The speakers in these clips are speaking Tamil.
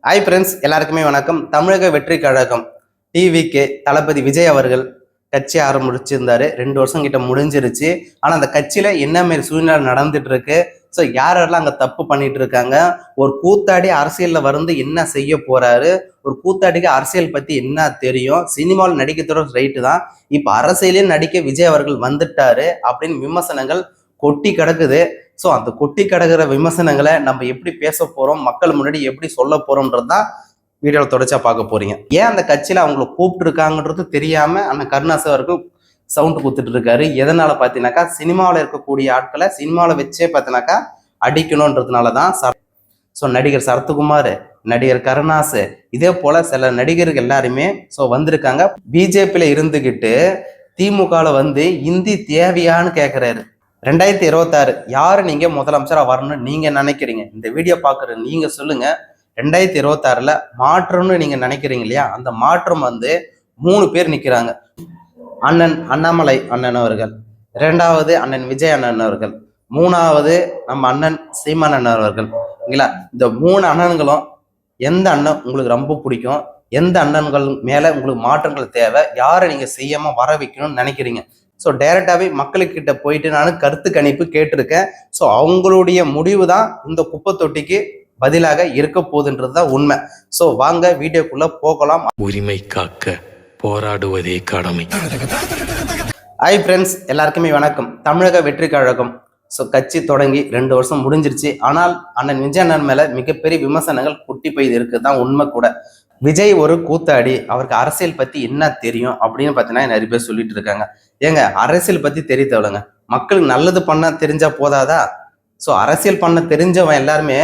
ஹாய் ஃப்ரெண்ட்ஸ், எல்லாருக்குமே வணக்கம். தமிழக வெற்றி கழகம் டிவிக்கு தளபதி விஜய் அவர்கள் கட்சி ஆரம்பிச்சிருந்தாரு. 2 வருஷம் கிட்ட முடிஞ்சிருச்சு. ஆனா அந்த கட்சியில என்ன மாரி சூழ்நிலை நடந்துட்டு இருக்கு, ஸோ யாரெல்லாம் அங்க தப்பு பண்ணிட்டு இருக்காங்க, ஒரு கூத்தாடி அரசியல்ல வந்து என்ன செய்ய போறாரு, ஒரு கூத்தாடிக்கு அரசியல் பத்தி என்ன தெரியும், சினிமாவில் நடிக்கிறதோட ரைட்டு தான், இப்ப அரசியலையும் நடிக்க விஜய் அவர்கள் வந்துட்டாரு அப்படின்னு விமர்சனங்கள் கொட்டி கிடக்குது. ஸோ அந்த கொட்டி கிடக்கிற விமர்சனங்களை நம்ம எப்படி பேச போறோம், மக்கள் முன்னாடி எப்படி சொல்ல போறோம்ன்றது தான் வீடியோவில் தொடர்ச்சியா பார்க்க போறீங்க. ஏன் அந்த கட்சியில அவங்கள கூப்பிட்டு இருக்காங்கன்றது தெரியாம அண்ணன் கருணாஸ் அவர்கள் சவுண்ட் கொடுத்துட்டு இருக்காரு. எதனால பார்த்தீங்கன்னாக்கா, சினிமாவில் இருக்கக்கூடிய ஆட்களை சினிமாவில் வச்சே பார்த்தீங்கன்னாக்கா அடிக்கணும்ன்றதுனால தான். ஸோ நடிகர் சரத்குமார், நடிகர் கருணாஸ், இதே போல சில நடிகர்கள் எல்லாருமே ஸோ வந்திருக்காங்க. பிஜேபியில இருந்துகிட்டு திமுகவில் வந்து இந்தி தேவையான்னு கேட்கிறாரு. 2026 யாரு நீங்க முதலமைச்சரா வரணும்னு நீங்க நினைக்கிறீங்க? இந்த வீடியோ பாக்குற நீங்க சொல்லுங்க. 2026ல மாற்றம்னு நீங்க நினைக்கிறீங்க இல்லையா? அந்த மாற்றம் வந்து 3 பேர் நிக்கிறாங்க. அண்ணன் அண்ணாமலை அண்ணன் அவர்கள், 2வது அண்ணன் விஜய் அண்ணன் அவர்கள், 3வது நம்ம அண்ணன் சீமான் அண்ணன் அவர்கள். இல்லைங்களா? இந்த 3 அண்ணன்களும் எந்த அண்ணன் உங்களுக்கு ரொம்ப பிடிக்கும், எந்த அண்ணன்கள் மேல உங்களுக்கு மாற்றங்கள் தேவை, யாரை நீங்க செய்யாம வர வைக்கணும்னு நினைக்கிறீங்க? ஸோ டைரக்டாவே மக்களுக்கிட்ட போயிட்டு நான் கருத்து கணிப்பு கேட்டிருக்கேன். ஸோ அவங்களுடைய முடிவு தான் இந்த குப்பை தொட்டிக்கு பதிலாக இருக்க போகுதுன்றது தான் உண்மை. ஸோ வாங்க வீடியோக்குள்ள போகலாம். உரிமை காக்க போராடுவதே கடமை. ஹாய் ஃப்ரெண்ட்ஸ், எல்லாருக்குமே வணக்கம். தமிழக வெற்றி கழகம் ஸோ கட்சி தொடங்கி 2 வருஷம் முடிஞ்சிருச்சு. ஆனால் அண்ணன் விஜய் அண்ணன் மேல மிகப்பெரிய விமர்சனங்கள் கொட்டி போய் இருக்குது தான் உண்மை கூட. விஜய் ஒரு கூத்தாடி, அவருக்கு அரசியல் பத்தி என்ன தெரியும் அப்படின்னு பார்த்தீங்கன்னா நிறைய பேர் சொல்லிட்டு இருக்காங்க. ஏங்க, அரசியல் பத்தி தெரியத்தவளங்க, மக்களுக்கு நல்லது பண்ண தெரிஞ்சா போதாதா? ஸோ அரசியல் பண்ண தெரிஞ்சவன் எல்லாருமே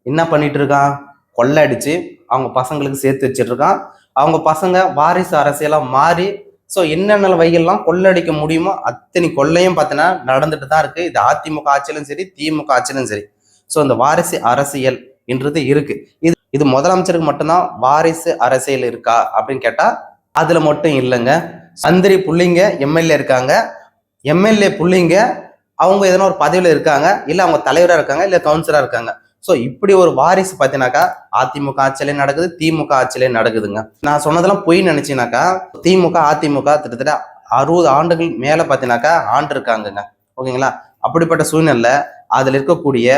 என்ன பண்ணிட்டு இருக்கான், கொள்ளை அடிச்சு அவங்க பசங்களுக்கு சேர்த்து வச்சிட்டு இருக்கான். அவங்க பசங்க வாரிசு அரசியலா மாறி ஸோ என்னென்ன வகையெல்லாம் கொள்ளடிக்க முடியுமோ அத்தனை கொள்ளையும் பார்த்தீங்கன்னா நடந்துட்டு தான் இருக்கு. இது அதிமுக ஆட்சியிலும் சரி, திமுக ஆட்சியிலும் சரி. ஸோ இந்த வாரிசு அரசியல் என்றது இருக்கு. இது முதலமைச்சருக்கு மட்டும்தான் வாரிசு அரசியல் இருக்கா அப்படின்னு கேட்டா அதுல மட்டும் இல்லைங்க. மந்திரி புள்ளிங்க எம்எல்ஏ இருக்காங்க, எம்எல்ஏ புள்ளிங்க அவங்க எதனா ஒரு பதவியில இருக்காங்க, இல்ல அவங்க தலைவரா இருக்காங்க, இல்ல கவுன்சிலரா இருக்காங்க. ஸோ இப்படி ஒரு வாரிசு பார்த்தீங்கன்னாக்கா அதிமுக ஆட்சியிலே நடக்குது, திமுக ஆட்சியிலே நடக்குதுங்க. நான் சொன்னதெல்லாம் பொய் நினைச்சீங்கன்னாக்கா, திமுக அதிமுக கிட்டத்தட்ட 60 ஆண்டுகள் மேல பார்த்தீங்கன்னாக்கா ஆண்டு இருக்காங்கங்க. ஓகேங்களா? அப்படிப்பட்ட சூழ்நிலை அதுல இருக்கக்கூடிய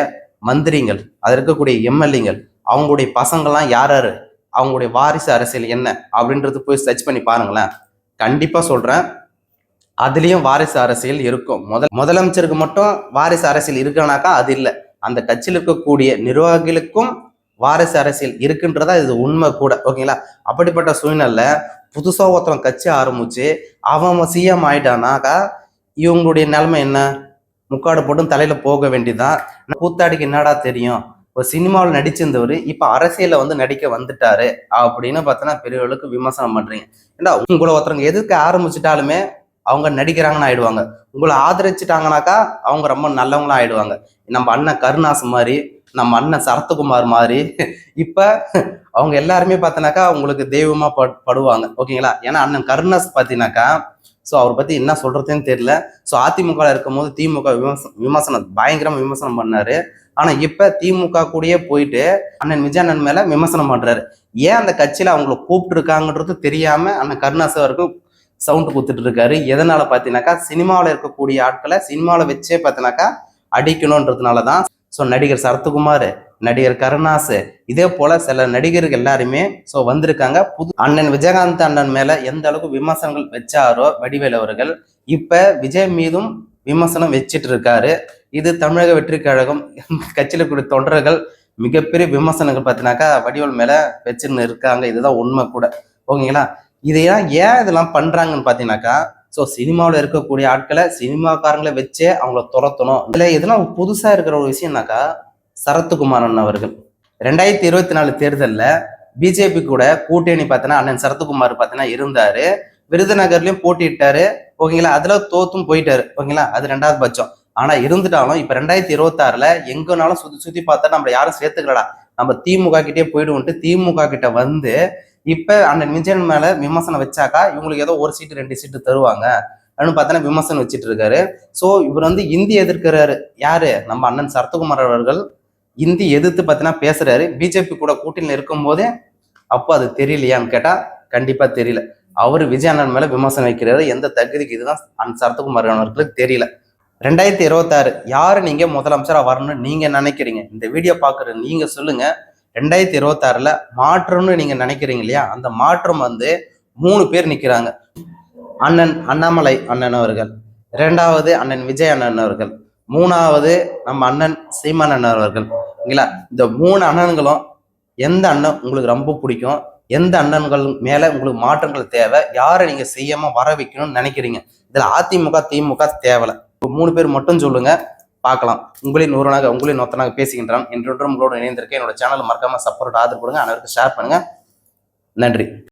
மந்திரிகள், அதுல இருக்கக்கூடிய எம்எல்ஏங்கள், அவங்களுடைய பசங்கள்லாம் யார் யாரு, அவங்களுடைய வாரிசு அரசியல் என்ன அப்படின்றது போய் சர்ச் பண்ணி பாருங்களேன். கண்டிப்பா சொல்றேன், அதுலயும் வாரிசு அரசியல் இருக்கும். முதலமைச்சருக்கு மட்டும் வாரிசு அரசியல் இருக்குனாக்கா அது இல்லை. அந்த கட்சியில் இருக்கக்கூடிய நிர்வாகிகளுக்கும் வாரிசு அரசியல் இருக்குன்றதா இது உண்மை கூட. ஓகேங்களா? அப்படிப்பட்ட சூழ்நிலை புதுசா ஒருத்தன் கட்சி ஆரம்பிச்சு அவன் சிஎம் ஆயிட்டானாக்கா இவங்களுடைய நிலைமை என்ன? முக்காடு போட்டும் தலையில போக வேண்டியதான். கூத்தாடிக்கு என்னடா தெரியும், ஒரு சினிமாவில் நடிச்சிருந்தவர் இப்ப அரசியல வந்து நடிக்க வந்துட்டாரு அப்படின்னு பார்த்தோன்னா பெரிய அளவுக்கு விமர்சனம் பண்றீங்க. ஏன்னா உங்களை ஒருத்தவங்க எதிர்க்க ஆரம்பிச்சுட்டாலுமே அவங்க நடிக்கிறாங்கன்னு ஆயிடுவாங்க. உங்களை ஆதரிச்சுட்டாங்கனாக்கா அவங்க ரொம்ப நல்லவங்களா ஆயிடுவாங்க. நம்ம அண்ணன் கருணாஸ் மாதிரி, நம்ம அண்ணன் சரத்குமார் மாதிரி இப்ப அவங்க எல்லாருமே பார்த்தனாக்கா உங்களுக்கு தெய்வமா படுவாங்க. ஓகேங்களா? ஏன்னா அண்ணன் கருணாஸ் பார்த்தீங்கன்னாக்கா ஸோ அவரை பத்தி என்ன சொல்றதுன்னு தெரியல. ஸோ அதிமுக இருக்கும் போது திமுக விமர்சனம் பயங்கரமா விமர்சனம் பண்ணாரு. ஆனா இப்ப திமுக கூடயே போயிட்டு அண்ணன் விஜய் அண்ணன் மேல விமர்சனம் பண்றாரு. ஏன் அந்த கட்சியில அவங்களை கூப்பிட்டு இருக்காங்கன்றது தெரியாம அண்ணன் கருணாஸ் அவர்கள் சவுண்ட் கொடுத்துட்டு இருக்காரு. எதனால பாத்தீங்கன்னாக்கா, சினிமாவில் இருக்கக்கூடிய ஆட்களை சினிமாவில் வச்சே பார்த்தீங்கன்னாக்கா அடிக்கணும்ன்றதுனாலதான். ஸோ நடிகர் சரத்குமார், நடிகர் கருணாஸ், இதே போல சில நடிகர்கள் எல்லாருமே ஸோ வந்திருக்காங்க. அண்ணன் விஜயகாந்த் அண்ணன் மேல எந்த அளவுக்கு விமர்சனங்கள் வச்சாரோ வடிவேல் அவர்கள், இப்ப விஜய் மீதும் விமர்சனம் வச்சிட்டு இருக்காரு. இது தமிழக வெற்றி கழகம் கட்சியில கூடிய தொண்டர்கள் மிகப்பெரிய விமர்சனங்கள் பார்த்தீங்கன்னாக்கா வடிவேல் மேல வச்சுன்னு இருக்காங்க. இதுதான் உண்மை கூட. ஓகேங்களா? இதையெல்லாம் ஏன் இதெல்லாம் பண்றாங்கன்னு பாத்தீங்கன்னாக்கா, ஸோ சினிமாவில் இருக்கக்கூடிய ஆட்களை சினிமாக்காரங்களை வச்சே அவங்கள துரத்தணும். இதுல இதெல்லாம் புதுசா இருக்கிற ஒரு விஷயம்னாக்கா, சரத்குமாரன் அவர்கள் 2024 தேர்தலில் பிஜேபி கூட கூட்டணி பார்த்தீங்கன்னா அண்ணன் சரத்குமார் பார்த்தீங்கன்னா இருந்தாரு. விருதுநகர்லயும் போட்டிட்டாரு. ஓகேங்களா? அதுல தோத்தும் போயிட்டாரு. ஓகேங்களா? அது 2வது பட்சம். ஆனா இருந்துட்டாலும் இப்ப 2026ல எங்கனாலும் சுத்தி சுத்தி பார்த்தா நம்ம யாரும் சேர்த்துக்கலடா, நம்ம திமுக கிட்டே போயிடுவோம்ட்டு திமுக கிட்ட வந்து இப்ப அண்ணன் விஜயன் மேல விமர்சனம் வச்சாக்கா இவங்களுக்கு ஏதோ 1 சீட்டு 2 சீட்டு தருவாங்க அப்படின்னு பார்த்தா விமர்சனம் வச்சுட்டு இருக்காரு. ஸோ இவர் வந்து இந்தி எதிர்க்கிறாரு. யாரு? நம்ம அண்ணன் சரத்குமார் அவர்கள் இந்தி எதிர்த்து பார்த்தீங்கன்னா பேசுறாரு. பிஜேபி கூட கூட்டணியில் இருக்கும் போதே அப்போ அது தெரியலையான்னு கேட்டா கண்டிப்பா தெரியல. அவரு விஜய் அண்ணன் மேல விமர்சனம் வைக்கிறாரு. எந்த தகுதிக்கு இதுதான் சரத்குமார் அவர்களுக்கு தெரியல. 2026 யாரு நீங்க முதலமைச்சரா வரணும்னு நீங்க நினைக்கிறீங்க? இந்த வீடியோ பாக்குற நீங்க சொல்லுங்க. 2026ல மாற்றம்னு நீங்க நினைக்கிறீங்க இல்லையா? அந்த மாற்றம் 3 பேர் நிக்கிறாங்க. அண்ணன் அண்ணாமலை அண்ணன் அவர்கள், 2வது அண்ணன் விஜய் அண்ணன் அவர்கள், 3வது நம்ம அண்ணன் சீமான் அண்ணன் அவர்கள். இந்த 3 அண்ணன்களும் எந்த அண்ணன் உங்களுக்கு ரொம்ப பிடிக்கும்? எந்த அண்ணன்கள் மேல உங்களுக்கு மாற்றங்கள் தேவை? யாரை நீங்க செய்யாம வர வைக்கணும்னு நினைக்கிறீங்க? இதுல அதிமுக திமுக தேவையில்ல. 3 பேர் மட்டும் சொல்லுங்க, பார்க்கலாம். உங்களின் ஒருவனாக உங்களின் ஒத்தனாக பேசுகின்றான். என்றொன்றும் உங்களோட இணைந்திருக்கேன். என்னோட சேனல் மறக்காம சப்போர்ட் ஆதரவு கொடுங்க. அனைவருக்கும் ஷேர் பண்ணுங்க. நன்றி.